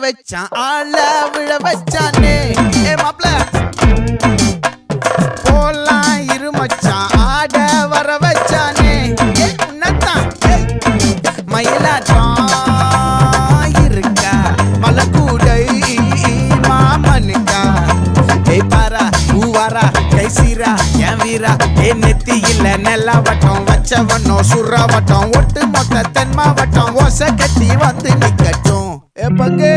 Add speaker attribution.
Speaker 1: வச்சான் ஆள விழ வச்சானே மாப்ள போலாம் இருமச்சான் ஆட வர வச்சானே உன்னத்தான் மயிலாட்டம் இருக்கா மலக்கூடை மாமனுக்கா பாரா பூவாரா கைசீரா என் வீரா நெத்தி இல்ல நெல்லா வட்டம் வச்சவனோ சுறா வட்டம் ஒட்டு மொத்த தென் மாவட்டம் ஓசை கட்டி வந்து நிக்கட்டும் பங்கே